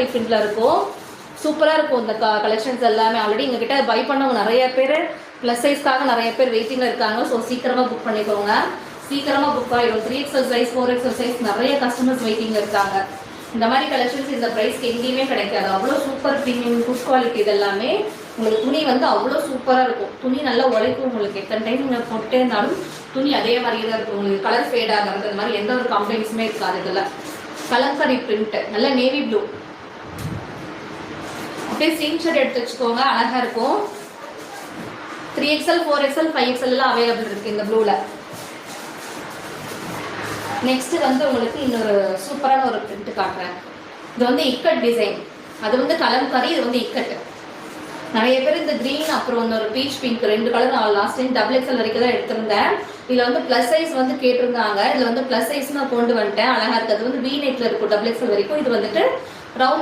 கலம்கரி பிரிண்ட்ல இருக்கும். சூப்பராக இருக்கும் இந்த கலெக்ஷன்ஸ் எல்லாமே. ஆல்ரெடி எங்ககிட்ட பை பண்ணவங்க நிறைய பேர் ப்ளஸ் சைஸ்க்காக நிறைய பேர் வெயிட்டிங்கில் இருக்காங்க. ஸோ சீக்கிரமாக புக் பண்ணிக்கோங்க. சீக்கிரமாக புக் ஆகிடும். 3XL சைஸ் 4XL சைஸ் நிறைய கஸ்டமர்ஸ் வெயிட்டிங்கில் இருக்காங்க. இந்த மாதிரி கலெக்ஷன்ஸ் இந்த ப்ரைஸ்க்கு எங்கேயுமே கிடைக்காது. அவ்வளோ சூப்பர் ப்ரீமியம் குட் குவாலிட்டி. இது எல்லாமே உங்களுக்கு துணி வந்து அவ்வளோ சூப்பராக இருக்கும். துணி நல்லா உழைக்கும். உங்களுக்கு எத்தனை டைம் நீங்கள் போட்டே இருந்தாலும் துணி அதே மாதிரியே தான் இருக்கும். உங்களுக்கு கலர் ஃபேட் ஆகிறது இந்த மாதிரி எந்த ஒரு கம்ப்ளைண்ட்ஸுமே இருக்காது. இதில் கலம்கரி பிரிண்ட் நல்ல நேவி ப்ளூ. அப்படியே ஸ்க்ரீன்ஷாட் எடுத்து வச்சுக்கோங்க. அழகாக இருக்கும். 3XL 4XL 5XL எல்லாம் அவைலபிள் இருக்குது இந்த ப்ளூவில். நெக்ஸ்ட் வந்து உங்களுக்கு இன்னொரு சூப்பரான ஒரு பிரிண்ட் காட்டுறேன். இது வந்து இக்கட் டிசைன். அது வந்து கலம்கரி, இது வந்து இக்கட். நிறைய பேர் இந்த க்ரீன் அப்புறம் இன்னொரு பீச் பிங்க் 2 கலர் நான் லாஸ்ட் டைம் XXL வரைக்கும் தான் எடுத்திருந்தேன். இதில் வந்து ப்ளஸ் சைஸ் வந்து கேட்டிருந்தாங்க. இதில் வந்து ப்ளஸ் சைஸ் நான் கொண்டு வந்துட்டேன். அழகாக இருக்குது. அது வந்து V நெக்ல இருக்கும் XXL வரைக்கும். இது வந்துட்டு ரவுண்ட்